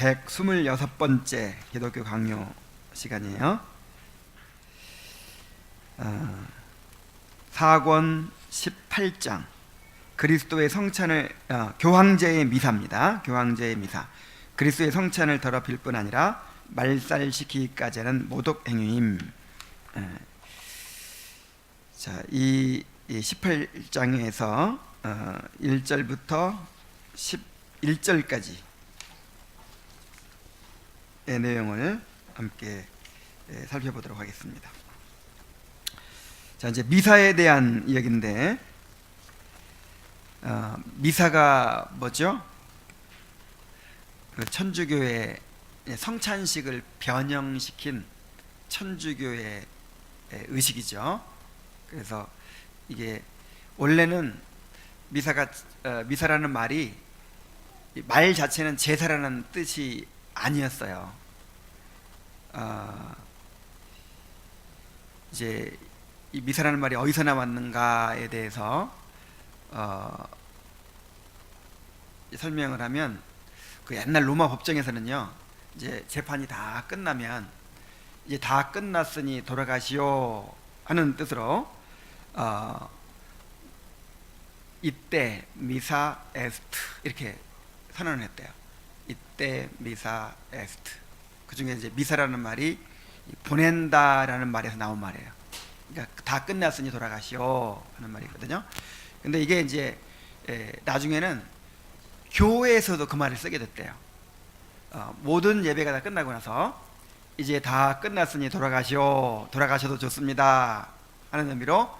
126번째 기독교 강요 시간이에요. 사권 18장 그리스도의 성찬을 교황제의 미사입니다. 교황제의 미사. 그리스도의 성찬을 더럽힐 뿐 아니라 말살시키기까지 하는 모독 행위임. 자, 이 18장에서 1절부터 11절까지의 내용을 함께 살펴보도록 하겠습니다. 자, 이제 미사에 대한 이야기인데, 미사가 뭐죠? 그 천주교의 성찬식을 변형시킨 천주교의 의식이죠. 그래서 이게 원래는 미사라는 말이 말 자체는 제사라는 뜻이 아니었어요. 이제 이 미사라는 말이 어디서 나왔는가에 대해서 설명을 하면, 그 옛날 로마 법정에서는요, 이제 재판이 다 끝나면 이제 다 끝났으니 돌아가시오 하는 뜻으로 이때 미사 에스트 이렇게 선언을 했대요. 이때 미사 에스트. 그 중에 이제 미사라는 말이 보낸다라는 말에서 나온 말이에요. 그러니까 다 끝났으니 돌아가시오 하는 말이거든요. 근데 이게 이제 나중에는 교회에서도 그 말을 쓰게 됐대요. 모든 예배가 다 끝나고 나서 이제 다 끝났으니 돌아가셔도 좋습니다 하는 의미로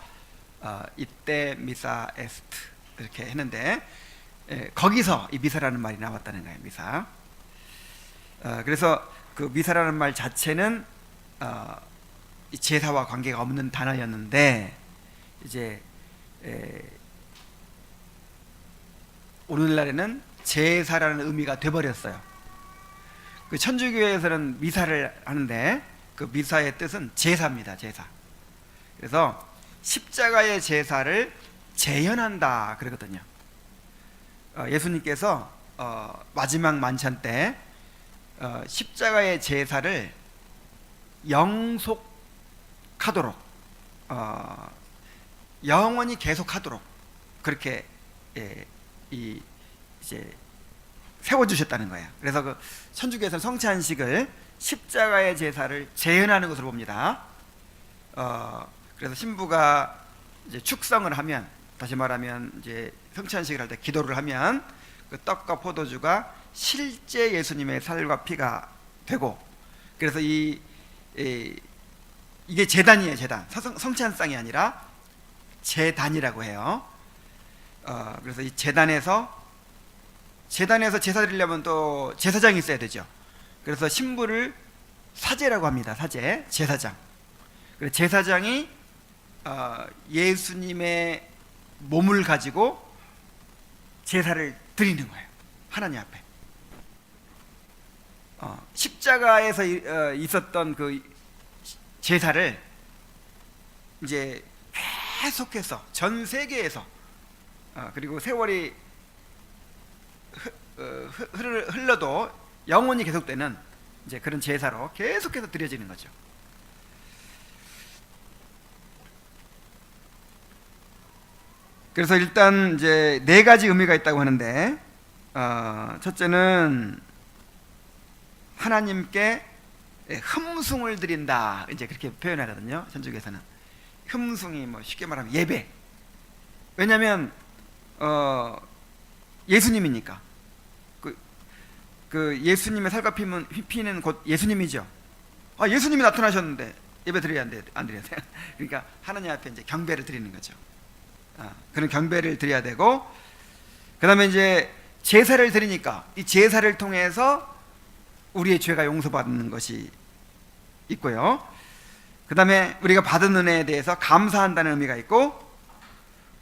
이때 미사 에스트 이렇게 했는데, 거기서 이 미사라는 말이 나왔다는 거예요. 미사. 그래서 그 미사라는 말 자체는 제사와 관계가 없는 단어였는데, 이제 오늘날에는 제사라는 의미가 돼버렸어요. 그 천주교에서는 미사를 하는데 그 미사의 뜻은 제사입니다. 제사. 그래서 십자가의 제사를 재현한다 그러거든요. 예수님께서 마지막 만찬 때 십자가의 제사를 영속하도록, 영원히 계속하도록 그렇게 이제 세워주셨다는 거예요. 그래서 그 천주교에서는 성찬식을 십자가의 제사를 재현하는 것으로 봅니다. 그래서 신부가 이제 축성을 하면, 다시 말하면 이제 성찬식을 할 때 기도를 하면 그 떡과 포도주가 실제 예수님의 살과 피가 되고, 그래서 이게 제단이에요. 제단. 성찬상이 아니라 제단이라고 해요. 그래서 이 제단에서 제사 드리려면 또 제사장이 있어야 되죠. 그래서 신부를 사제라고 합니다. 사제, 제사장. 그래서 제사장이 예수님의 몸을 가지고 제사를 드리는 거예요. 하나님 앞에. 십자가에서 있었던 그 제사를 이제 계속해서 전 세계에서, 그리고 세월이 흘러도 영원히 계속되는 이제 그런 제사로 계속해서 드려지는 거죠. 그래서 일단 이제 네 가지 의미가 있다고 하는데, 첫째는 하나님께 흠숭을 드린다, 이제 그렇게 표현하거든요. 천주교에서는 흠숭이 뭐 쉽게 말하면 예배. 왜냐하면 예수님이니까. 그 예수님의 살과 피는 곧 예수님이죠. 예수님이 나타나셨는데 예배 드려야 안 드려야 돼요? 그러니까 하나님 앞에 이제 경배를 드리는 거죠. 그런 경배를 드려야 되고, 그 다음에 이제 제사를 드리니까 이 제사를 통해서 우리의 죄가 용서받는 것이 있고요. 그 다음에 우리가 받은 은혜에 대해서 감사한다는 의미가 있고,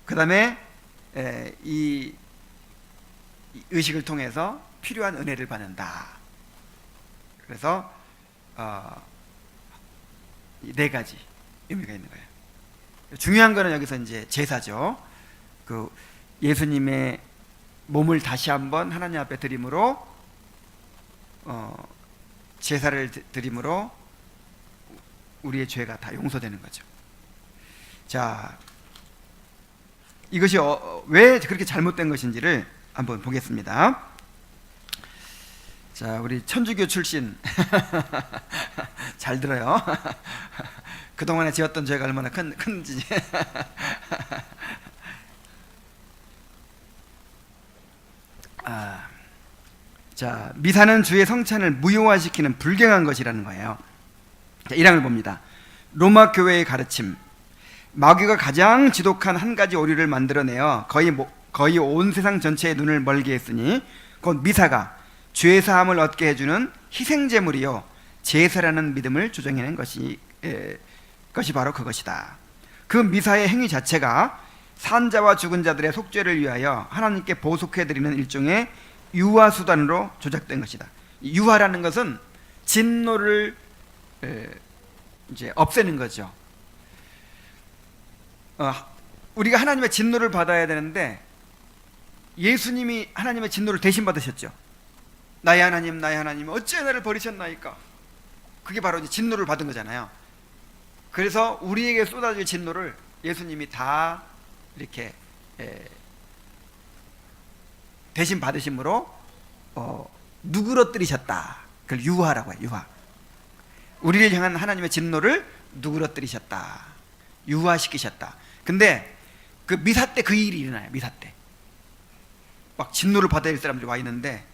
그 다음에 이 의식을 통해서 필요한 은혜를 받는다. 그래서 네 가지 의미가 있는 거예요. 중요한 거는 여기서 이제 제사죠. 그 예수님의 몸을 다시 한번 하나님 앞에 드림으로 제사를 드림으로 우리의 죄가 다 용서되는 거죠. 자, 이것이 왜 그렇게 잘못된 것인지를 한번 보겠습니다. 자, 우리 천주교 출신 잘 들어요. 그동안에 지었던 죄가 얼마나 큰지. 자, 미사는 주의 성찬을 무효화시키는 불경한 것이라는 거예요. 자, 1항을 봅니다. 로마 교회의 가르침. 마귀가 가장 지독한 한 가지 오류를 만들어내어 거의 온 세상 전체의 눈을 멀게 했으니 곧 미사가 죄 사함을 얻게 해주는 희생제물이요 제사라는 믿음을 조정해낸 것이 바로 그것이다. 그 미사의 행위 자체가 산자와 죽은 자들의 속죄를 위하여 하나님께 보속해드리는 일종의 유화수단으로 조작된 것이다. 유화라는 것은 진노를 이제 없애는 거죠. 우리가 하나님의 진노를 받아야 되는데 예수님이 하나님의 진노를 대신 받으셨죠. 나의 하나님 어찌 나를 버리셨나이까. 그게 바로 이제 진노를 받은 거잖아요. 그래서 우리에게 쏟아질 진노를 예수님이 다 이렇게 대신 받으심으로 누그러뜨리셨다. 그걸 유화라고 해요. 유화. 우리를 향한 하나님의 진노를 누그러뜨리셨다. 유화시키셨다. 근데 그 미사 때 그 일이 일어나요. 미사 때 막 진노를 받아야 할 사람들이 와 있는데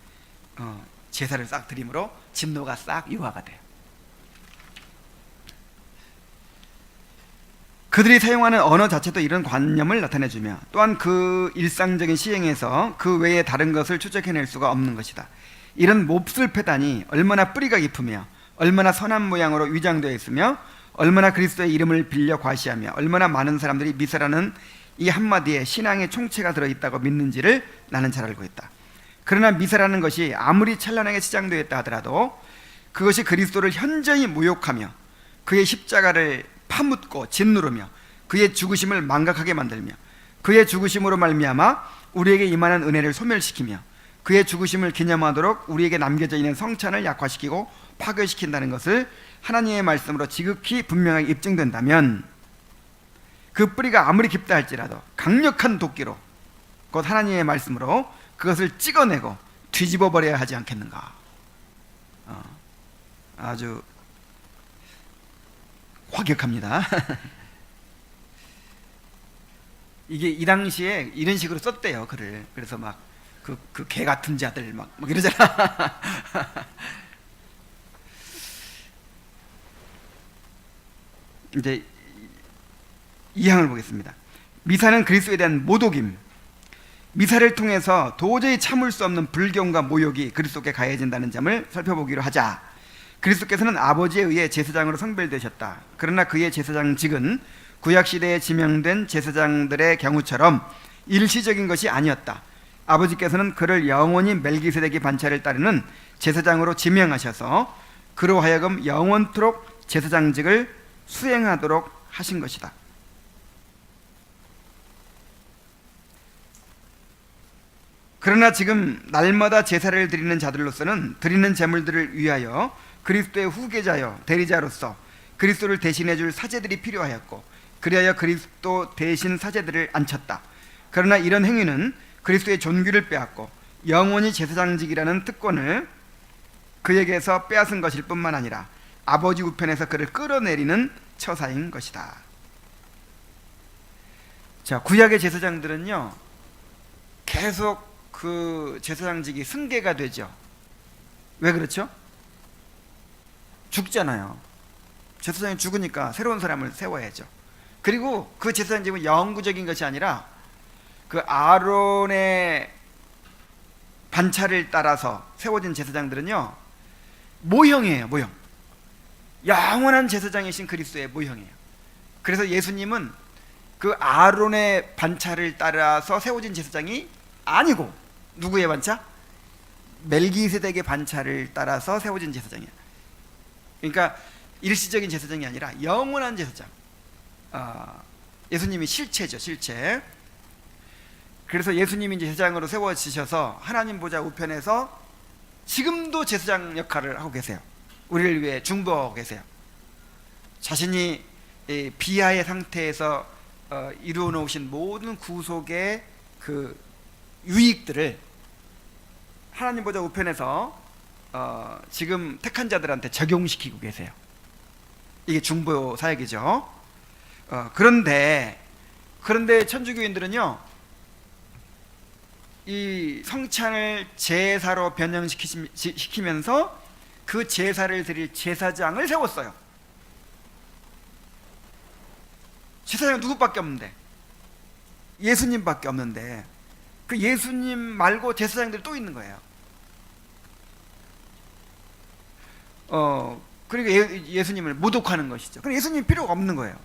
제사를 싹 드림으로 진노가 싹 유화가 돼요. 그들이 사용하는 언어 자체도 이런 관념을 나타내주며 또한 그 일상적인 시행에서 그 외에 다른 것을 추적해낼 수가 없는 것이다. 이런 몹쓸 패단이 얼마나 뿌리가 깊으며 얼마나 선한 모양으로 위장되어 있으며 얼마나 그리스도의 이름을 빌려 과시하며 얼마나 많은 사람들이 미사라는 이 한마디에 신앙의 총체가 들어있다고 믿는지를 나는 잘 알고 있다. 그러나 미사라는 것이 아무리 찬란하게 치장되어 있다 하더라도 그것이 그리스도를 현저히 모욕하며 그의 십자가를 파묻고 짓누르며 그의 죽으심을 망각하게 만들며 그의 죽으심으로 말미암아 우리에게 임하는 은혜를 소멸시키며 그의 죽으심을 기념하도록 우리에게 남겨져 있는 성찬을 약화시키고 파괴시킨다는 것을 하나님의 말씀으로 지극히 분명하게 입증된다면 그 뿌리가 아무리 깊다 할지라도 강력한 도끼로 곧 하나님의 말씀으로 그것을 찍어내고 뒤집어 버려야 하지 않겠는가. 아주 화격합니다. 이게 이 당시에 이런 식으로 썼대요, 글을. 그래서 막 그 개 같은 자들 막 이러잖아. 이제 2항을 보겠습니다. 미사는 그리스도에 대한 모독임. 미사를 통해서 도저히 참을 수 없는 불경과 모욕이 그리스도께 가해진다는 점을 살펴보기로 하자. 그리스도께서는 아버지에 의해 제사장으로 성별되셨다. 그러나 그의 제사장직은 구약시대에 지명된 제사장들의 경우처럼 일시적인 것이 아니었다. 아버지께서는 그를 영원히 멜기세덱의 반차를 따르는 제사장으로 지명하셔서 그로 하여금 영원토록 제사장직을 수행하도록 하신 것이다. 그러나 지금 날마다 제사를 드리는 자들로서는 드리는 제물들을 위하여 그리스도의 후계자여 대리자로서 그리스도를 대신해 줄 사제들이 필요하였고 그리하여 그리스도 대신 사제들을 앉혔다. 그러나 이런 행위는 그리스도의 존귀를 빼앗고 영원히 제사장직이라는 특권을 그에게서 빼앗은 것일 뿐만 아니라 아버지 우편에서 그를 끌어내리는 처사인 것이다. 자, 구약의 제사장들은요 계속 그 제사장직이 승계가 되죠. 왜 그렇죠? 죽잖아요. 제사장이 죽으니까 새로운 사람을 세워야죠. 그리고 그 제사장직은 영구적인 것이 아니라 그 아론의 반차를 따라서 세워진 제사장들은요 모형이에요. 모형. 영원한 제사장이신 그리스도의 모형이에요. 그래서 예수님은 그 아론의 반차를 따라서 세워진 제사장이 아니고 누구의 반차? 멜기세덱의 반차를 따라서 세워진 제사장이에요. 그러니까 일시적인 제사장이 아니라 영원한 제사장. 예수님이 실체죠. 실체. 그래서 예수님이 이제 제사장으로 세워지셔서 하나님 보좌 우편에서 지금도 제사장 역할을 하고 계세요. 우리를 위해 중보하고 계세요. 자신이 비하의 상태에서 이루어 놓으신 모든 구속의 그 유익들을 하나님 보좌 우편에서 지금 택한 자들한테 적용시키고 계세요. 이게 중보 사역이죠. 그런데 천주교인들은요, 이 성찬을 제사로 변형시키면서 그 제사를 드릴 제사장을 세웠어요. 제사장은 누구밖에 없는데, 예수님밖에 없는데, 그 예수님 말고 제사장들이 또 있는 거예요. 그리고 예수님을 모독하는 것이죠. 그럼 예수님 필요가 없는 거예요.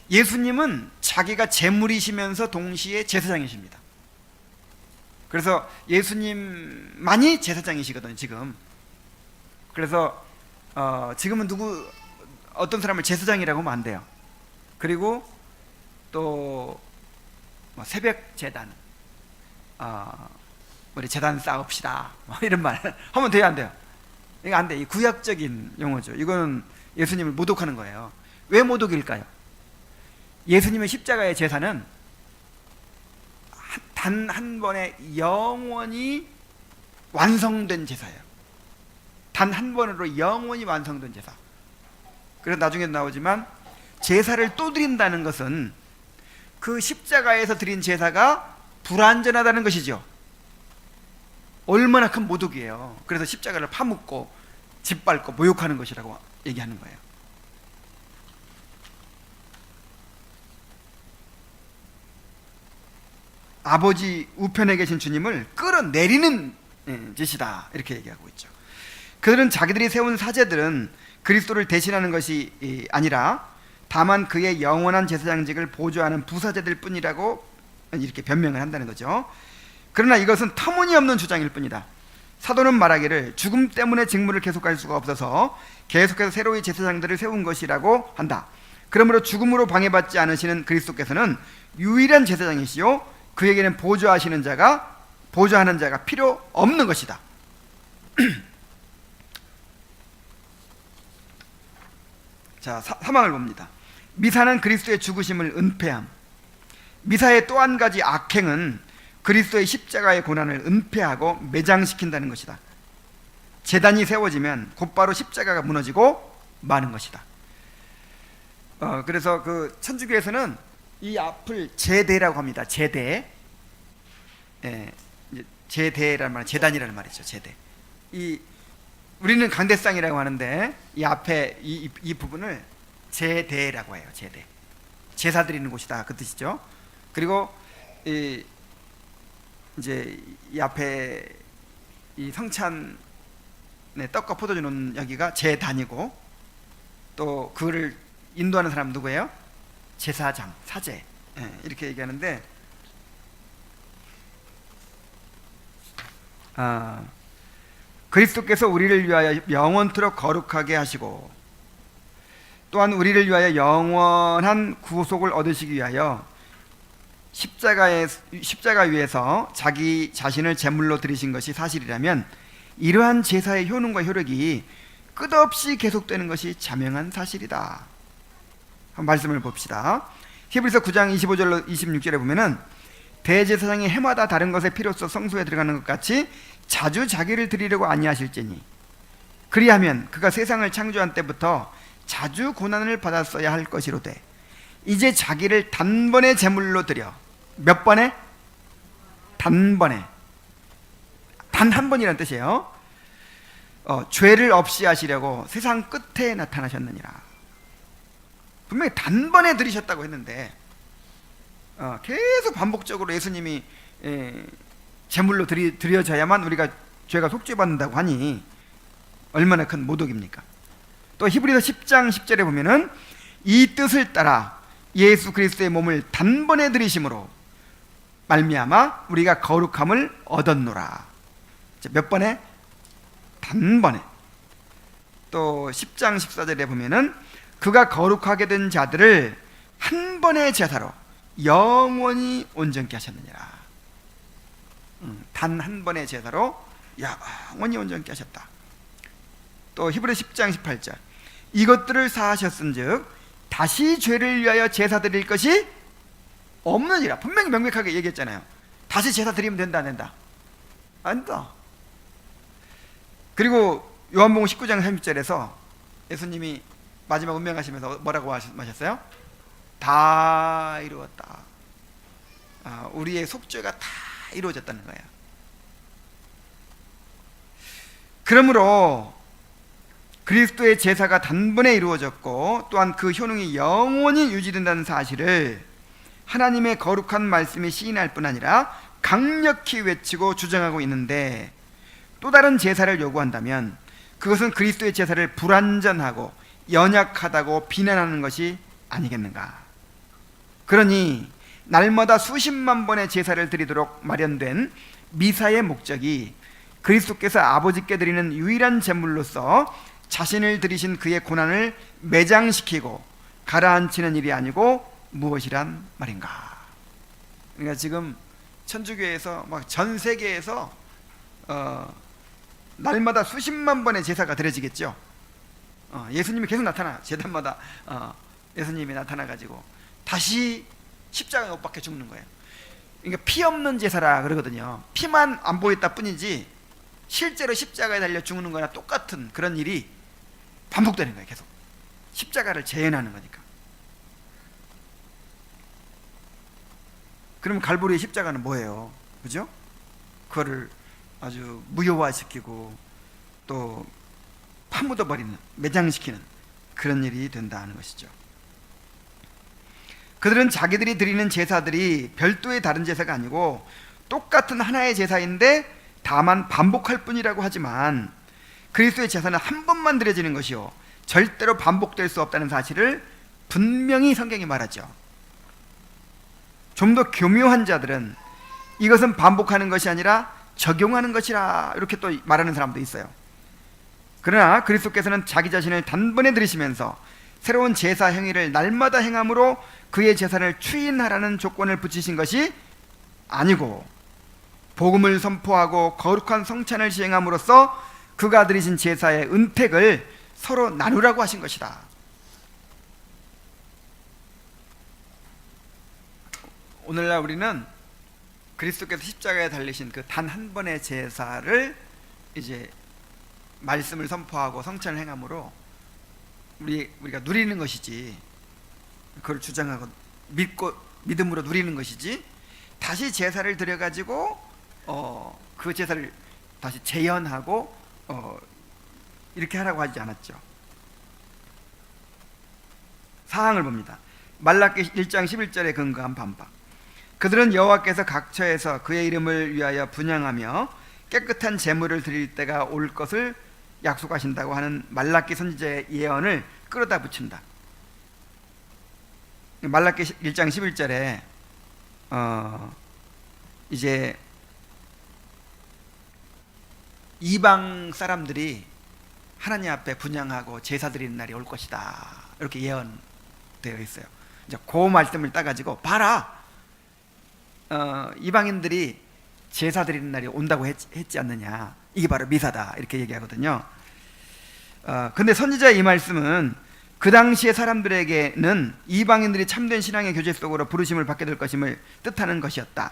예수님은 자기가 제물이시면서 동시에 제사장이십니다. 그래서 예수님만이 제사장이시거든요, 지금. 그래서 지금은 어떤 사람을 제사장이라고 하면 안 돼요. 그리고 또 새벽 재단, 우리 재단 쌓읍시다, 이런 말 하면 돼요, 안 돼요? 이거 안 돼. 이 구약적인 용어죠. 이거는 예수님을 모독하는 거예요. 왜 모독일까요? 예수님의 십자가의 제사는 단 한 번에 영원히 완성된 제사예요. 단 한 번으로 영원히 완성된 제사. 그래서 나중에 나오지만 제사를 또 드린다는 것은 그 십자가에서 드린 제사가 불완전하다는 것이죠. 얼마나 큰 모독이에요. 그래서 십자가를 파묻고 짓밟고 모욕하는 것이라고 얘기하는 거예요. 아버지 우편에 계신 주님을 끌어내리는 짓이다, 이렇게 얘기하고 있죠. 그들은 자기들이 세운 사제들은 그리스도를 대신하는 것이 아니라 다만 그의 영원한 제사장직을 보조하는 부사제들 뿐이라고 이렇게 변명을 한다는 거죠. 그러나 이것은 터무니없는 주장일 뿐이다. 사도는 말하기를 죽음 때문에 직무를 계속할 수가 없어서 계속해서 새로이 제사장들을 세운 것이라고 한다. 그러므로 죽음으로 방해받지 않으시는 그리스도께서는 유일한 제사장이시요 그에게는 보조하는 자가 필요 없는 것이다. 자, 사망을 봅니다. 미사는 그리스도의 죽으심을 은폐함. 미사의 또 한 가지 악행은 그리스도의 십자가의 고난을 은폐하고 매장시킨다는 것이다. 제단이 세워지면 곧바로 십자가가 무너지고 마는 것이다. 그래서 그 천주교에서는 이 앞을 제대라고 합니다. 제대. 제대라는 말, 제단이라는 말이죠. 제대. 우리는 강대상이라고 하는데 이 앞에 이 부분을 제대라고 해요. 제대. 제사 드리는 곳이다, 그 뜻이죠. 그리고 이제 이 앞에 이 성찬에 떡과 포도주 놓는 여기가 제단이고, 또 그를 인도하는 사람 누구예요? 제사장, 사제, 이렇게 얘기하는데, 그리스도께서 우리를 위하여 영원토록 거룩하게 하시고 또한 우리를 위하여 영원한 구속을 얻으시기 위하여 십자가 위에서 자기 자신을 제물로 드리신 것이 사실이라면 이러한 제사의 효능과 효력이 끝없이 계속되는 것이 자명한 사실이다. 한번 말씀을 봅시다. 히브리서 9장 25절로 26절에 보면은 대제사장이 해마다 다른 것의 필요서 성소에 들어가는 것 같이 자주 자기를 드리려고 아니하실지니 그리하면 그가 세상을 창조한 때부터 자주 고난을 받았어야 할 것이로되 이제 자기를 단번에 제물로 드려. 몇 번에? 단번에. 단 한 번이라는 뜻이에요. 죄를 없이 하시려고 세상 끝에 나타나셨느니라. 분명히 단번에 드리셨다고 했는데 계속 반복적으로 예수님이 제물로 드려져야만 우리가 죄가 속죄받는다고 하니 얼마나 큰 모독입니까? 또 히브리서 10장 10절에 보면은 이 뜻을 따라 예수 그리스도의 몸을 단번에 드리심으로 말미암아 우리가 거룩함을 얻었노라. 몇 번에? 단번에. 또 10장 14절에 보면은 그가 거룩하게 된 자들을 한 번의 제사로 영원히 온전케 하셨느니라. 단 한 번의 제사로 영원히 온전케 하셨다. 또 히브리 10장 18절 이것들을 사하셨은즉 다시 죄를 위하여 제사 드릴 것이 없느니라. 분명히 명백하게 얘기했잖아요. 다시 제사 드리면 된다 안 된다? 안 된다. 그리고 요한복음 19장 30절에서 예수님이 마지막 운명하시면서 뭐라고 하셨어요? 다 이루었다. 우리의 속죄가 다 이루어졌다는 거예요. 그러므로 그리스도의 제사가 단번에 이루어졌고 또한 그 효능이 영원히 유지된다는 사실을 하나님의 거룩한 말씀이 시인할 뿐 아니라 강력히 외치고 주장하고 있는데, 또 다른 제사를 요구한다면 그것은 그리스도의 제사를 불완전하고 연약하다고 비난하는 것이 아니겠는가. 그러니 날마다 수십만 번의 제사를 드리도록 마련된 미사의 목적이 그리스도께서 아버지께 드리는 유일한 제물로서 자신을 드리신 그의 고난을 매장시키고 가라앉히는 일이 아니고 무엇이란 말인가. 그러니까 지금 천주교에서 막 전 세계에서 날마다 수십만 번의 제사가 드려지겠죠. 예수님이 계속 나타나, 제단마다 예수님이 나타나가지고 다시 십자가에 못 박혀 죽는 거예요. 그러니까 피 없는 제사라 그러거든요. 피만 안 보였다 뿐이지 실제로 십자가에 달려 죽는 거나 똑같은 그런 일이 반복되는 거예요. 계속 십자가를 재현하는 거니까. 그러면 갈보리의 십자가는 뭐예요? 그죠? 그거를 아주 무효화시키고 또 파묻어버리는, 매장시키는 그런 일이 된다는 것이죠. 그들은 자기들이 드리는 제사들이 별도의 다른 제사가 아니고 똑같은 하나의 제사인데 다만 반복할 뿐이라고 하지만 그리스도의 제사는 한 번만 드려지는 것이요 절대로 반복될 수 없다는 사실을 분명히 성경이 말하죠. 좀 더 교묘한 자들은 이것은 반복하는 것이 아니라 적용하는 것이라 이렇게 또 말하는 사람도 있어요. 그러나 그리스도께서는 자기 자신을 단번에 들이시면서 새로운 제사 행위를 날마다 행함으로 그의 제사를 추인하라는 조건을 붙이신 것이 아니고 복음을 선포하고 거룩한 성찬을 시행함으로써 그가 드리신 제사의 은택을 서로 나누라고 하신 것이다. 오늘날 우리는 그리스도께서 십자가에 달리신 그 단 한 번의 제사를 이제 말씀을 선포하고 성찬을 행함으로 우리가 누리는 것이지, 그걸 주장하고 믿고 믿음으로 누리는 것이지, 다시 제사를 드려가지고 그 제사를 다시 재현하고 이렇게 하라고 하지 않았죠. 사항을 봅니다. 말라기 1장 11절에 근거한 반박. 그들은 여호와께서 각처에서 그의 이름을 위하여 분향하며 깨끗한 제물을 드릴 때가 올 것을 약속하신다고 하는 말라기 선지자의 예언을 끌어다 붙인다. 말라기 1장 11절에 이제 이방 사람들이 하나님 앞에 분향하고 제사 드리는 날이 올 것이다, 이렇게 예언되어 있어요. 이제 그 말씀을 따가지고 봐라, 이방인들이 제사 드리는 날이 온다고 했지 않느냐, 이게 바로 미사다, 이렇게 얘기하거든요. 근데 선지자의 이 말씀은 그 당시의 사람들에게는 이방인들이 참된 신앙의 교제 속으로 부르심을 받게 될 것임을 뜻하는 것이었다.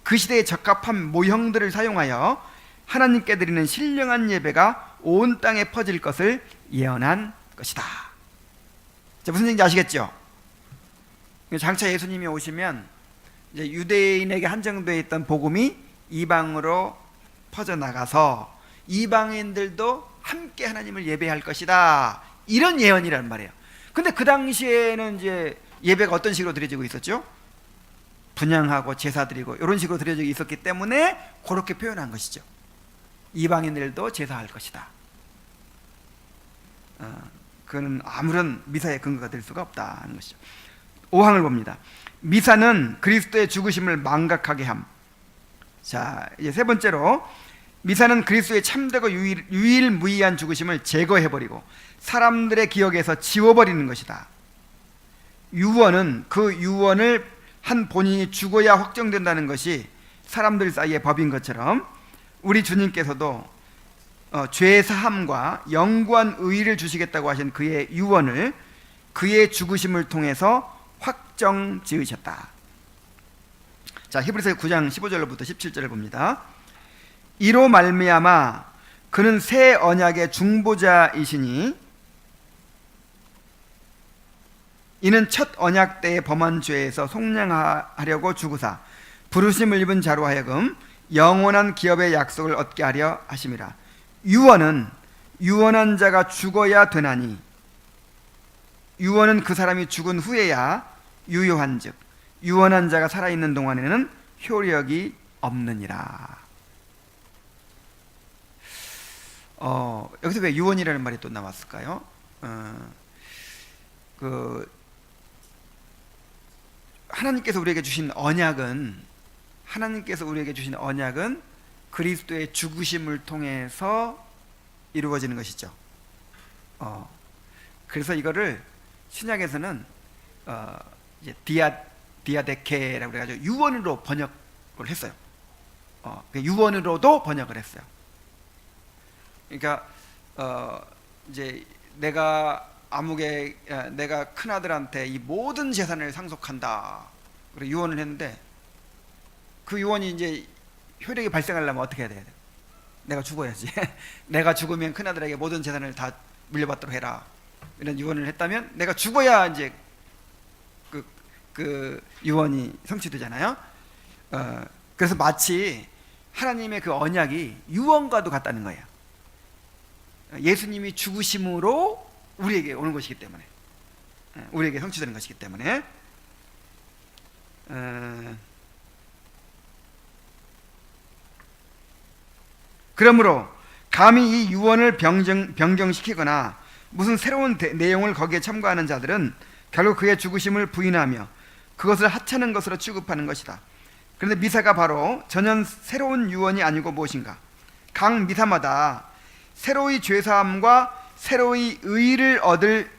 그 시대에 적합한 모형들을 사용하여 하나님께 드리는 신령한 예배가 온 땅에 퍼질 것을 예언한 것이다. 자, 무슨 얘기인지 아시겠죠? 장차 예수님이 오시면 이제 유대인에게 한정되어 있던 복음이 이방으로 퍼져나가서 이방인들도 함께 하나님을 예배할 것이다, 이런 예언이란 말이에요. 근데 그 당시에는 이제 예배가 어떤 식으로 드려지고 있었죠? 분향하고 제사 드리고 이런 식으로 드려지고 있었기 때문에 그렇게 표현한 것이죠. 이방인들도 제사할 것이다. 그는 아무런 미사의 근거가 될 수가 없다는 것이죠. 5항을 봅니다. 미사는 그리스도의 죽으심을 망각하게 함. 자, 이제 세 번째로, 미사는 그리스도의 참되고 유일무이한 죽으심을 제거해버리고 사람들의 기억에서 지워버리는 것이다. 유언은 그 유언을 한 본인이 죽어야 확정된다는 것이 사람들 사이의 법인 것처럼 우리 주님께서도 죄 사함과 영구한 의를 주시겠다고 하신 그의 유언을 그의 죽으심을 통해서 확정 지으셨다. 자, 히브리서 9장 15절로부터 17절을 봅니다. 이로 말미암아 그는 새 언약의 중보자이시니 이는 첫 언약 때의 범한 죄에서 속량하려고 죽으사 부르심을 입은 자로 하여금 영원한 기업의 약속을 얻게 하려 하심이라. 유언은 유언한 자가 죽어야 되나니 유언은 그 사람이 죽은 후에야 유효한즉 유언한 자가 살아있는 동안에는 효력이 없느니라. 여기서 왜 유언이라는 말이 또 나왔을까요? 하나님께서 우리에게 주신 언약은 그리스도의 죽으심을 통해서 이루어지는 것이죠. 그래서 이거를 신약에서는 이제 디아데케라고 그래가지고 유언으로 번역을 했어요. 유언으로도 번역을 했어요. 그러니까 이제 내가 큰 아들한테 이 모든 재산을 상속한다. 그리고 유언을 했는데 그 유언이 이제 효력이 발생하려면 어떻게 해야 돼요? 내가 죽어야지. 내가 죽으면 큰 아들에게 모든 재산을 다 물려받도록 해라. 이런 유언을 했다면 내가 죽어야 이제 그 유언이 성취되잖아요. 그래서 마치 하나님의 그 언약이 유언과도 같다는 거예요. 예수님이 죽으심으로 우리에게 오는 것이기 때문에, 우리에게 성취되는 것이기 때문에, 그러므로 감히 이 유언을 변경시키거나 무슨 새로운 내용을 거기에 첨가하는 자들은 결국 그의 죽으심을 부인하며 그것을 하찮은 것으로 취급하는 것이다. 그런데 미사가 바로 전혀 새로운 유언이 아니고 무엇인가? 각 미사마다 새로이 죄사함과 새로이 의를 얻을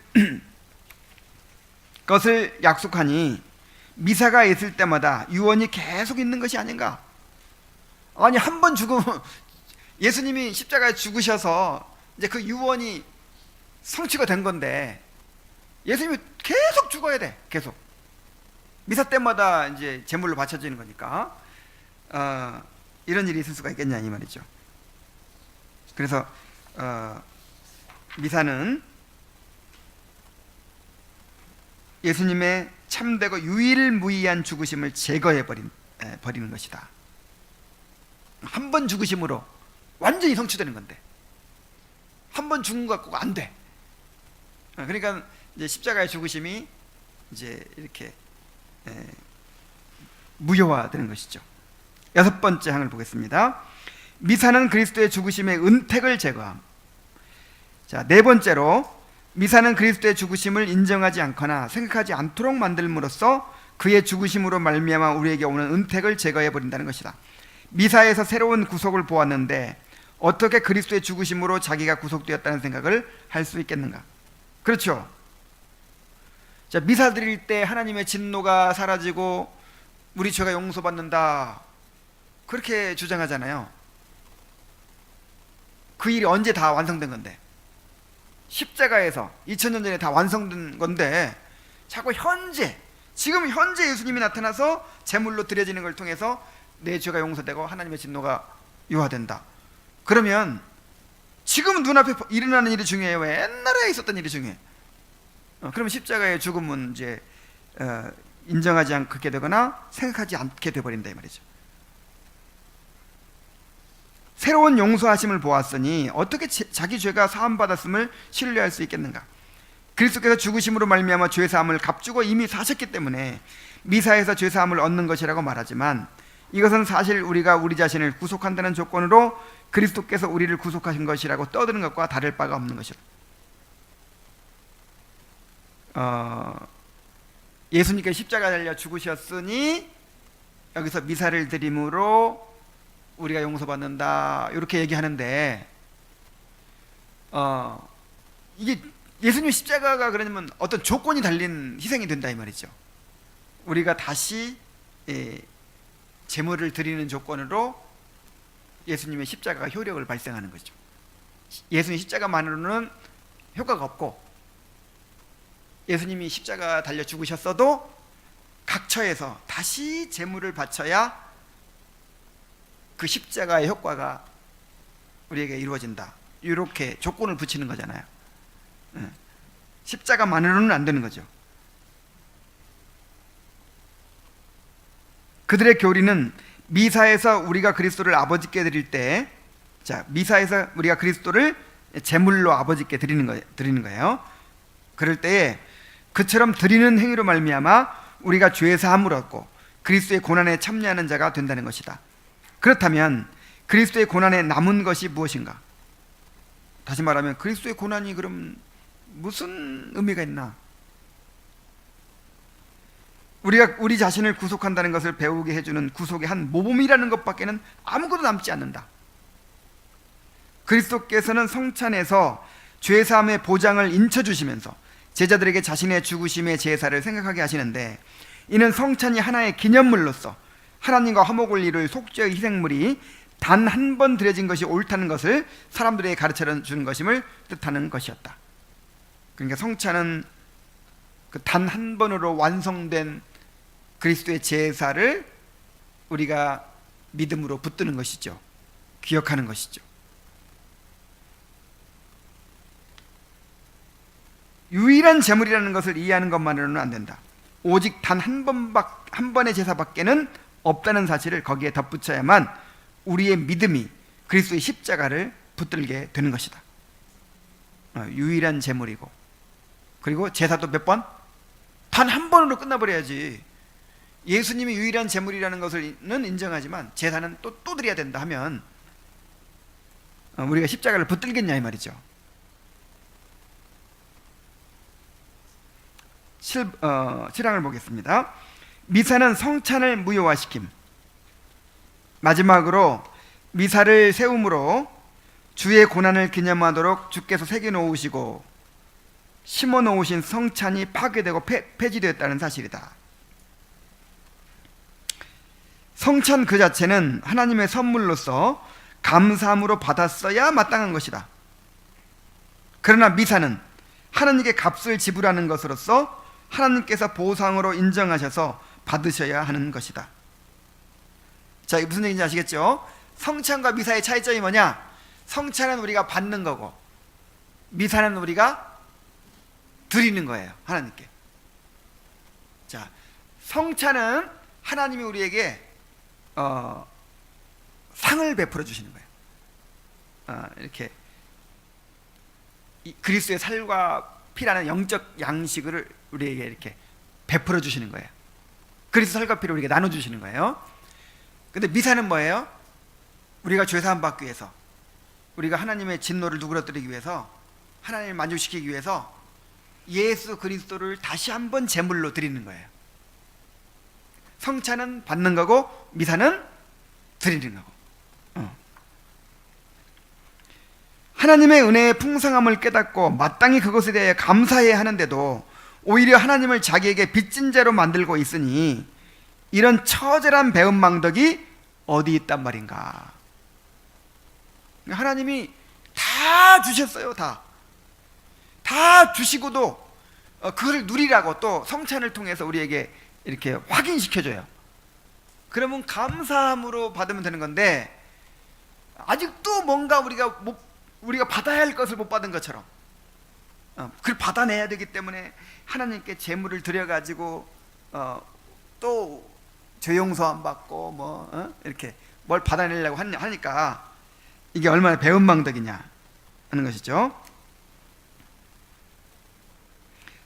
것을 약속하니 미사가 있을 때마다 유언이 계속 있는 것이 아닌가? 아니, 한 번 죽으면 예수님이 십자가에 죽으셔서 이제 그 유언이 성취가 된 건데 예수님이 계속 죽어야 돼. 계속 미사 때마다 이제 제물로 바쳐지는 거니까 이런 일이 있을 수가 있겠냐 이 말이죠. 그래서 미사는 예수님의 참되고 유일무이한 죽으심을 제거해 버리는 것이다. 한 번 죽으심으로 완전히 성취되는 건데 한 번 죽은 것 갖고 안 돼. 그러니까 이제 십자가의 죽으심이 이제 이렇게 무효화되는 것이죠. 여섯 번째 항을 보겠습니다. 미사는 그리스도의 죽으심의 은택을 제거함. 자, 네 번째로 미사는 그리스도의 죽으심을 인정하지 않거나 생각하지 않도록 만들므로써 그의 죽으심으로 말미암아 우리에게 오는 은택을 제거해 버린다는 것이다. 미사에서 새로운 구속을 보았는데 어떻게 그리스도의 죽으심으로 자기가 구속되었다는 생각을 할 수 있겠는가? 그렇죠. 자, 미사 드릴 때 하나님의 진노가 사라지고 우리 죄가 용서받는다 그렇게 주장하잖아요. 그 일이 언제 다 완성된 건데, 십자가에서 2000년 전에 다 완성된 건데 자꾸 지금 현재 예수님이 나타나서 제물로 드려지는 걸 통해서 내 죄가 용서되고 하나님의 진노가 유화된다. 그러면 지금 눈앞에 일어나는 일이 중요해요? 왜 옛날에 있었던 일이 중요해? 그러면 십자가의 죽음은 이제 인정하지 않게 되거나 생각하지 않게 되어버린다 이 말이죠. 새로운 용서하심을 보았으니 어떻게 자기 죄가 사함받았음을 신뢰할 수 있겠는가? 그리스도께서 죽으심으로 말미암아 죄사함을 값주고 이미 사셨기 때문에 미사에서 죄사함을 얻는 것이라고 말하지만 이것은 사실 우리가 우리 자신을 구속한다는 조건으로 그리스도께서 우리를 구속하신 것이라고 떠드는 것과 다를 바가 없는 것이다. 예수님께서 십자가에 달려 죽으셨으니 여기서 미사를 드림으로 우리가 용서받는다 이렇게 얘기하는데 이게 예수님 십자가가 그러면 어떤 조건이 달린 희생이 된다 이 말이죠. 우리가 다시 제물을 드리는 조건으로 예수님의 십자가가 효력을 발생하는 거죠. 예수님 십자가만으로는 효과가 없고, 예수님이 십자가 달려 죽으셨어도 각처에서 다시 제물을 바쳐야 그 십자가의 효과가 우리에게 이루어진다, 이렇게 조건을 붙이는 거잖아요. 십자가만으로는 안 되는 거죠. 그들의 교리는 미사에서 우리가 그리스도를 아버지께 드릴 때, 자, 미사에서 우리가 그리스도를 제물로 아버지께 드리는 거예요. 그럴 때에 그처럼 드리는 행위로 말미암아 우리가 죄 사함을 얻고 그리스도의 고난에 참여하는 자가 된다는 것이다. 그렇다면 그리스도의 고난에 남은 것이 무엇인가? 다시 말하면 그리스도의 고난이 그럼 무슨 의미가 있나? 우리가 우리 자신을 구속한다는 것을 배우게 해주는 구속의 한 모범이라는 것밖에는 아무것도 남지 않는다. 그리스도께서는 성찬에서 죄사함의 보장을 인쳐주시면서 제자들에게 자신의 죽으심의 제사를 생각하게 하시는데, 이는 성찬이 하나의 기념물로서 하나님과 화목을 이룰 속죄의 희생물이 단 한 번 드려진 것이 옳다는 것을 사람들에게 가르쳐 주는 것임을 뜻하는 것이었다. 그러니까 성찬은 그 단 한 번으로 완성된 그리스도의 제사를 우리가 믿음으로 붙드는 것이죠. 기억하는 것이죠. 유일한 제물이라는 것을 이해하는 것만으로는 안 된다. 오직 단 한 번의 제사밖에는 없다는 사실을 거기에 덧붙여야만 우리의 믿음이 그리스도의 십자가를 붙들게 되는 것이다. 유일한 제물이고, 그리고 제사도 몇 번? 단 한 번으로 끝나버려야지. 예수님이 유일한 제물이라는 것을는 인정하지만 제사는 또 드려야 된다 하면 우리가 십자가를 붙들겠냐 이 말이죠. 7항을 보겠습니다. 미사는 성찬을 무효화시킴. 마지막으로 미사를 세움으로 주의 고난을 기념하도록 주께서 새겨놓으시고 심어놓으신 성찬이 파괴되고 폐지되었다는 사실이다. 성찬 그 자체는 하나님의 선물로서 감사함으로 받았어야 마땅한 것이다. 그러나 미사는 하나님께 값을 지불하는 것으로서 하나님께서 보상으로 인정하셔서 받으셔야 하는 것이다. 자, 무슨 얘기인지 아시겠죠? 성찬과 미사의 차이점이 뭐냐? 성찬은 우리가 받는 거고 미사는 우리가 드리는 거예요, 하나님께. 자, 성찬은 하나님이 우리에게 상을 베풀어 주시는 거예요. 이렇게 그리스도의 살과 피라는 영적 양식을 우리에게 이렇게 베풀어 주시는 거예요. 그리스도 살과 피를 우리에게 나눠 주시는 거예요. 근데 미사는 뭐예요? 우리가 죄사함 받기 위해서, 우리가 하나님의 진노를 누그러뜨리기 위해서, 하나님을 만족시키기 위해서 예수 그리스도를 다시 한번 제물로 드리는 거예요. 성찬은 받는 거고 미사는 드리는 거고. 하나님의 은혜의 풍성함을 깨닫고 마땅히 그것에 대해 감사해야 하는데도 오히려 하나님을 자기에게 빚진 자로 만들고 있으니 이런 처절한 배은망덕이 어디 있단 말인가. 하나님이 다 주셨어요. 다 주시고도 그걸 누리라고 또 성찬을 통해서 우리에게 이렇게 확인시켜줘요. 그러면 감사함으로 받으면 되는 건데 아직도 뭔가 우리가 받아야 할 것을 못 받은 것처럼 그걸 받아내야 되기 때문에 하나님께 제물을 드려가지고 또 죄 용서 안 받고 이렇게 뭘 받아내려고 하니까 이게 얼마나 배은망덕이냐 하는 것이죠.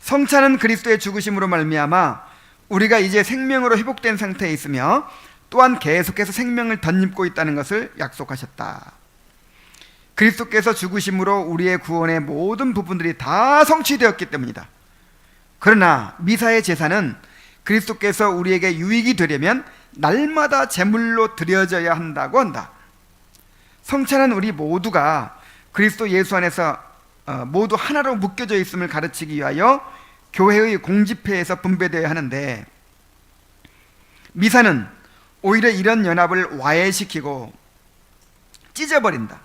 성찬은 그리스도의 죽으심으로 말미암아 우리가 이제 생명으로 회복된 상태에 있으며 또한 계속해서 생명을 덧입고 있다는 것을 약속하셨다. 그리스도께서 죽으심으로 우리의 구원의 모든 부분들이 다 성취되었기 때문이다. 그러나 미사의 제사는 그리스도께서 우리에게 유익이 되려면 날마다 제물로 드려져야 한다고 한다. 성찬은 우리 모두가 그리스도 예수 안에서 모두 하나로 묶여져 있음을 가르치기 위하여 교회의 공집회에서 분배되어야 하는데, 미사는 오히려 이런 연합을 와해시키고 찢어버린다.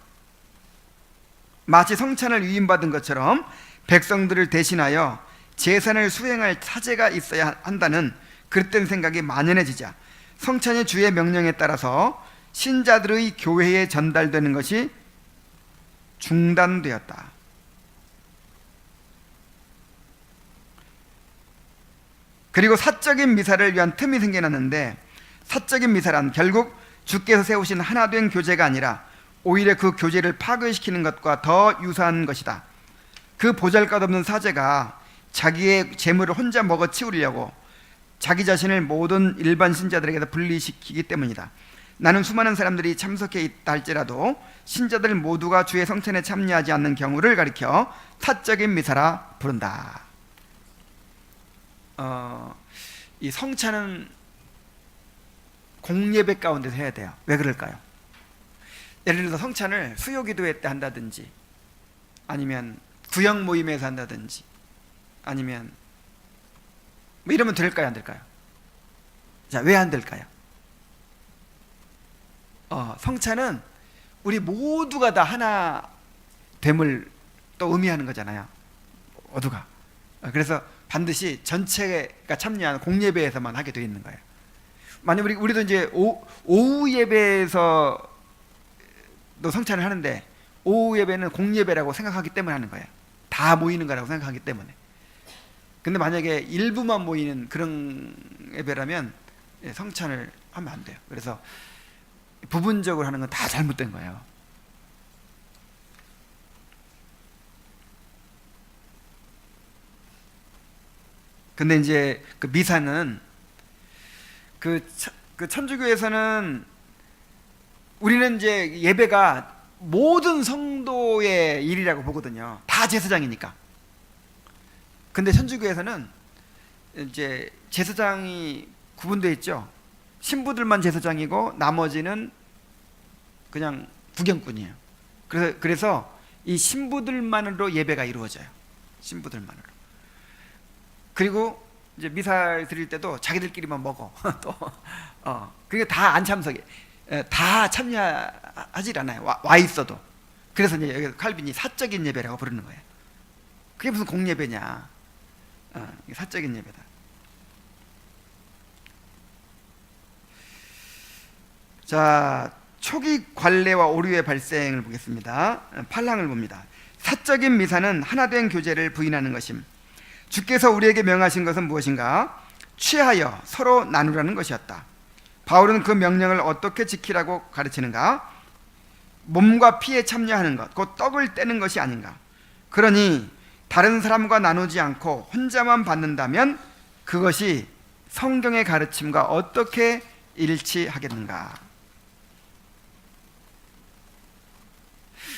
마치 성찬을 위임받은 것처럼 백성들을 대신하여 제사를 수행할 사제가 있어야 한다는 그릇된 생각이 만연해지자 성찬이 주의 명령에 따라서 신자들의 교회에 전달되는 것이 중단되었다. 그리고 사적인 미사를 위한 틈이 생겨났는데, 사적인 미사란 결국 주께서 세우신 하나된 교제가 아니라 오히려 그 교제를 파괴시키는 것과 더 유사한 것이다. 그 보잘것없는 사제가 자기의 재물을 혼자 먹어치우려고 자기 자신을 모든 일반 신자들에게서 분리시키기 때문이다. 나는 수많은 사람들이 참석해 있다 할지라도 신자들 모두가 주의 성찬에 참여하지 않는 경우를 가리켜 사적인 미사라 부른다. 이 성찬은 공예배 가운데서 해야 돼요. 왜 그럴까요? 예를 들어서 성찬을 수요기도회 때 한다든지, 아니면 구역 모임에서 한다든지, 아니면 뭐 이러면 될까요, 안 될까요? 자, 왜 안 될까요? 성찬은 우리 모두가 다 하나 됨을 또 의미하는 거잖아요. 모두가. 그래서 반드시 전체가 참여하는 공예배에서만 하게 되어 있는 거예요. 만약 우리도 이제 오후 예배에서 또 성찬을 하는데, 오후 예배는 공예배라고 생각하기 때문에 하는 거예요. 다 모이는 거라고 생각하기 때문에. 근데 만약에 일부만 모이는 그런 예배라면 성찬을 하면 안 돼요. 그래서 부분적으로 하는 건 다 잘못된 거예요. 근데 이제 그 미사는 그 천주교에서는 우리는 이제 예배가 모든 성도의 일이라고 보거든요. 다 제사장이니까. 근데 천주교에서는 이제 제사장이 구분되어 있죠. 신부들만 제사장이고 나머지는 그냥 구경꾼이에요. 그래서 이 신부들만으로 예배가 이루어져요. 신부들만으로. 그리고 이제 미사 드릴 때도 자기들끼리만 먹어. 또 그게 다 안 참석해. 다 참여하질 않아요. 와 있어도. 그래서 이제 여기 칼빈이 사적인 예배라고 부르는 거예요. 그게 무슨 공예배냐? 사적인 예배다. 자, 초기 관례와 오류의 발생을 보겠습니다. 8항을 봅니다. 사적인 미사는 하나된 교제를 부인하는 것임. 주께서 우리에게 명하신 것은 무엇인가? 취하여 서로 나누라는 것이었다. 바울은 그 명령을 어떻게 지키라고 가르치는가? 몸과 피에 참여하는 것, 곧 떡을 떼는 것이 아닌가? 그러니 다른 사람과 나누지 않고 혼자만 받는다면 그것이 성경의 가르침과 어떻게 일치하겠는가?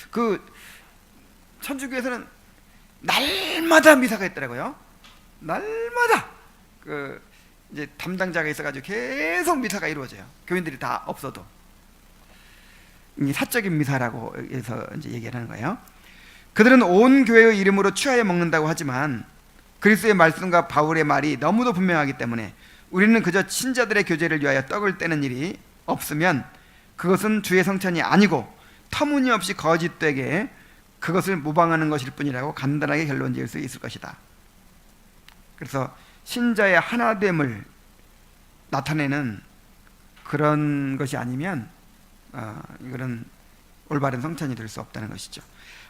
그 천주교에서는 날마다 미사가 있더라고요. 날마다 그 이제 담당자가 있어가지고 계속 미사가 이루어져요. 교인들이 다 없어도. 이 사적인 미사라고 해서 이제 얘기를 하는 거예요. 그들은 온 교회의 이름으로 취하여 먹는다고 하지만 그리스도의 말씀과 바울의 말이 너무도 분명하기 때문에 우리는 그저 신자들의 교제를 위하여 떡을 떼는 일이 없으면 그것은 주의 성찬이 아니고 터무니없이 거짓되게 그것을 모방하는 것일 뿐이라고 간단하게 결론 지을 수 있을 것이다. 그래서 신자의 하나됨을 나타내는 그런 것이 아니면 이거는 올바른 성찬이 될 수 없다는 것이죠.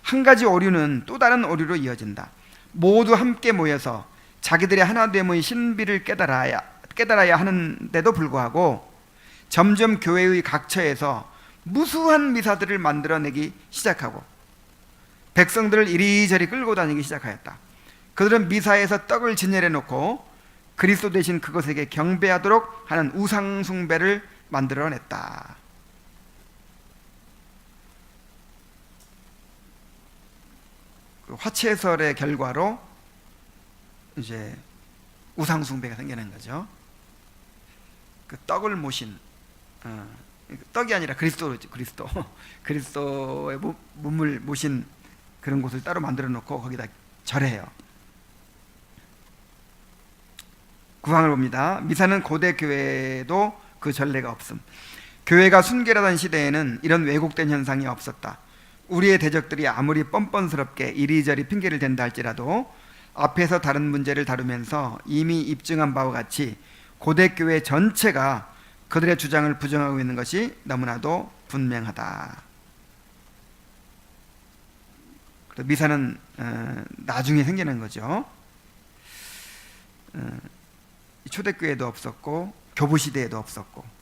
한 가지 오류는 또 다른 오류로 이어진다. 모두 함께 모여서 자기들의 하나됨의 신비를 깨달아야 하는데도 불구하고 점점 교회의 각처에서 무수한 미사들을 만들어내기 시작하고 백성들을 이리저리 끌고 다니기 시작하였다. 그들은 미사에서 떡을 진열해 놓고 그리스도 대신 그것에게 경배하도록 하는 우상 숭배를 만들어냈다. 그 화채설의 결과로 이제 우상 숭배가 생겨난 거죠. 그 떡을 모신 떡이 아니라 그리스도의 몸을 모신 그런 곳을 따로 만들어 놓고 거기다 절해요. 9항을 봅니다. 미사는 고대 교회도 그 전례가 없음. 교회가 순결하던 시대에는 이런 왜곡된 현상이 없었다. 우리의 대적들이 아무리 뻔뻔스럽게 이리저리 핑계를 댄다 할지라도 앞에서 다른 문제를 다루면서 이미 입증한 바와 같이 고대 교회 전체가 그들의 주장을 부정하고 있는 것이 너무나도 분명하다. 미사는 나중에 생겨난 거죠. 초대교회도 없었고 교부 시대에도 없었고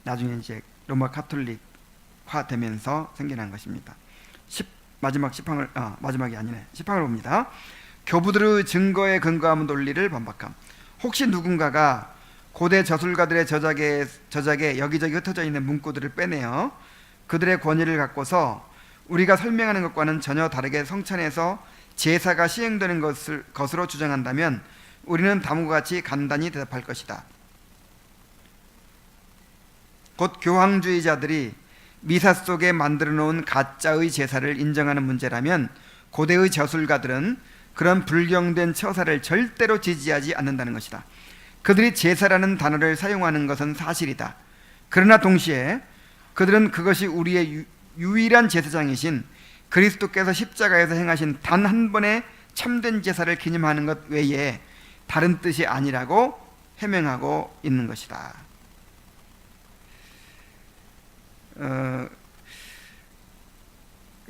나중에 이제 로마 카톨릭화 되면서 생겨난 것입니다. 마지막 10항을 마지막이 아니네. 10항을 봅니다. 교부들의 증거에 근거하는 논리를 반박함. 혹시 누군가가 고대 저술가들의 저작에 여기저기 흩어져 있는 문구들을 빼내어 그들의 권위를 갖고서 우리가 설명하는 것과는 전혀 다르게 성찬에서 제사가 시행되는 것으로 주장한다면 우리는 다음과 같이 간단히 대답할 것이다. 곧 교황주의자들이 미사 속에 만들어 놓은 가짜의 제사를 인정하는 문제라면 고대의 저술가들은 그런 불경된 처사를 절대로 지지하지 않는다는 것이다. 그들이 제사라는 단어를 사용하는 것은 사실이다. 그러나 동시에 그들은 그것이 우리의 유일한 제사장이신 그리스도께서 십자가에서 행하신 단 한 번의 참된 제사를 기념하는 것 외에 다른 뜻이 아니라고 해명하고 있는 것이다.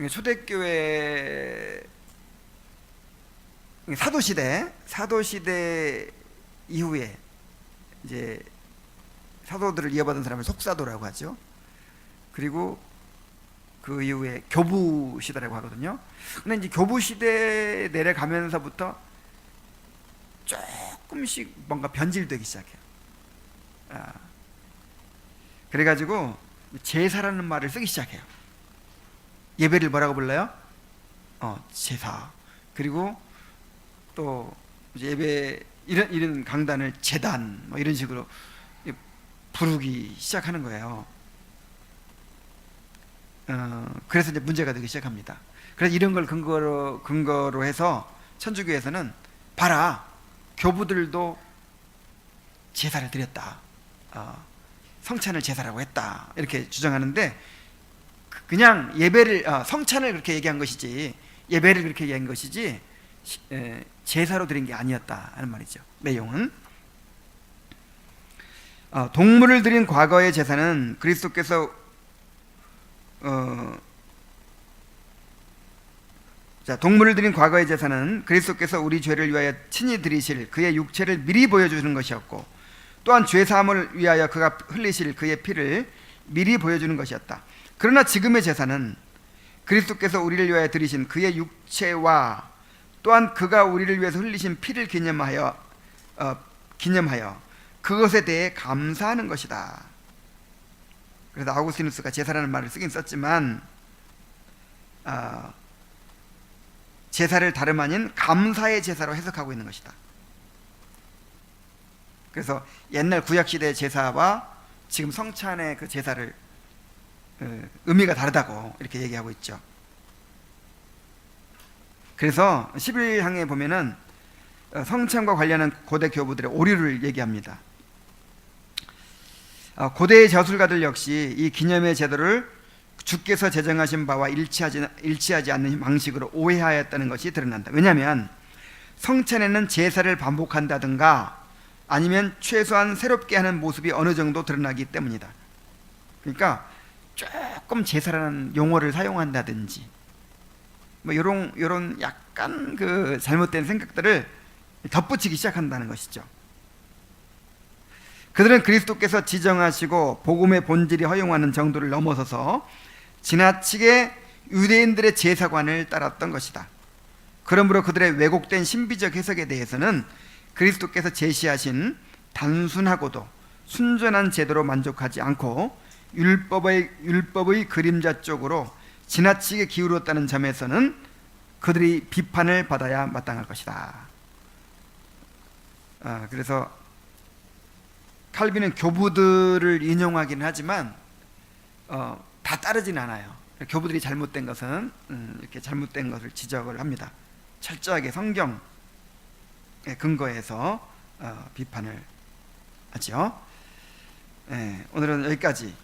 초대교회 사도시대 이후에 이제 사도들을 이어받은 사람을 속사도라고 하죠. 그리고 그 이후에 교부 시대라고 하거든요. 근데 이제 교부 시대 내려가면서부터 조금씩 뭔가 변질되기 시작해요. 그래가지고 제사라는 말을 쓰기 시작해요. 예배를 뭐라고 불러요? 제사. 그리고 또 이제 예배 이런 강단을 제단 뭐 이런 식으로 부르기 시작하는 거예요. 그래서 이제 문제가 되기 시작합니다. 그래서 이런 걸 근거로 해서 천주교에서는 봐라, 교부들도 제사를 드렸다, 성찬을 제사라고 했다 이렇게 주장하는데 그냥 예배를 성찬을 그렇게 얘기한 것이지 예배를 그렇게 얘기한 것이지 제사로 드린 게 아니었다 하는 말이죠. 내용은 동물을 드린 과거의 제사는 그리스도께서 동물을 드린 과거의 제사는 그리스도께서 우리 죄를 위하여 친히 드리실 그의 육체를 미리 보여주는 것이었고 또한 죄사함을 위하여 그가 흘리실 그의 피를 미리 보여주는 것이었다. 그러나 지금의 제사는 그리스도께서 우리를 위하여 드리신 그의 육체와 또한 그가 우리를 위해서 흘리신 피를 기념하여 그것에 대해 감사하는 것이다. 그래서 아우구스티누스가 제사라는 말을 쓰긴 썼지만 제사를 다름 아닌 감사의 제사로 해석하고 있는 것이다. 그래서 옛날 구약시대의 제사와 지금 성찬의 그 제사를 의미가 다르다고 이렇게 얘기하고 있죠. 그래서 11항에 보면은 성찬과 관련한 고대 교부들의 오류를 얘기합니다. 고대의 저술가들 역시 이 기념의 제도를 주께서 제정하신 바와 일치하지 않는 방식으로 오해하였다는 것이 드러난다. 왜냐하면 성찬에는 제사를 반복한다든가 아니면 최소한 새롭게 하는 모습이 어느 정도 드러나기 때문이다. 그러니까 조금 제사라는 용어를 사용한다든지 뭐 이런 약간 그 잘못된 생각들을 덧붙이기 시작한다는 것이죠. 그들은 그리스도께서 지정하시고 복음의 본질이 허용하는 정도를 넘어서서 지나치게 유대인들의 제사관을 따랐던 것이다. 그러므로 그들의 왜곡된 신비적 해석에 대해서는 그리스도께서 제시하신 단순하고도 순전한 제도로 만족하지 않고 율법의 그림자 쪽으로 지나치게 기울었다는 점에서는 그들이 비판을 받아야 마땅할 것이다. 그래서 칼빈은 교부들을 인용하긴 하지만 다 따르진 않아요. 교부들이 잘못된 것은 이렇게 잘못된 것을 지적을 합니다. 철저하게 성경에 근거해서 비판을 하죠. 오늘은 여기까지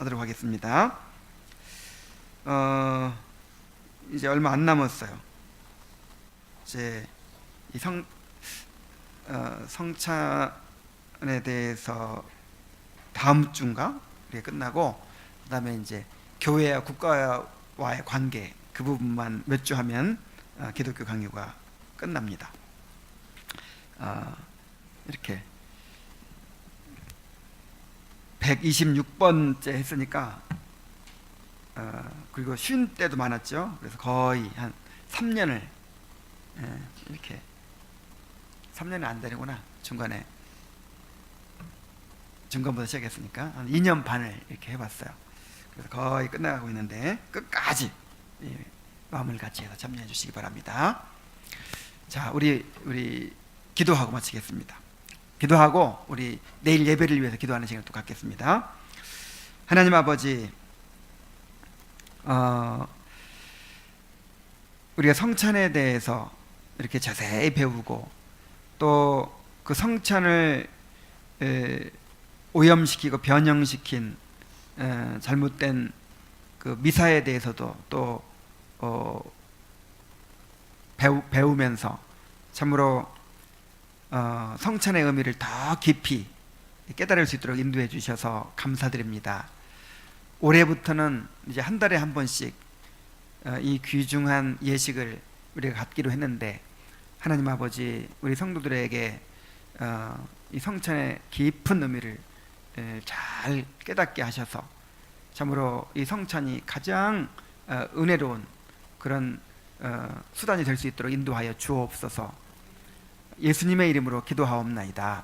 하도록 하겠습니다. 이제 얼마 안 남았어요. 이제 이 성찬에 대해서 다음 주인가 이렇게 끝나고, 그다음에 이제 교회와 국가와의 관계 그 부분만 몇 주 하면 기독교 강요가 끝납니다. 이렇게 126번째 했으니까 그리고 쉰 때도 많았죠. 그래서 거의 한 3년을 이렇게 3년은 안 되는구나. 중간부터 시작했으니까 한 2년 반을 이렇게 해봤어요. 그래서 거의 끝나가고 있는데 끝까지 마음을 같이 해서 참여해 주시기 바랍니다. 자, 우리 기도하고 마치겠습니다. 기도하고 우리 내일 예배를 위해서 기도하는 시간을 또 갖겠습니다. 하나님 아버지, 우리가 성찬에 대해서 이렇게 자세히 배우고 또 그 성찬을 오염시키고 변형시킨 잘못된 그 미사에 대해서도 또 배우면서 참으로 성찬의 의미를 더 깊이 깨달을 수 있도록 인도해 주셔서 감사드립니다. 올해부터는 이제 한 달에 한 번씩 이 귀중한 예식을 우리가 갖기로 했는데, 하나님 아버지, 우리 성도들에게 이 성찬의 깊은 의미를 잘 깨닫게 하셔서 참으로 이 성찬이 가장 은혜로운 그런 수단이 될 수 있도록 인도하여 주옵소서. 예수님의 이름으로 기도하옵나이다.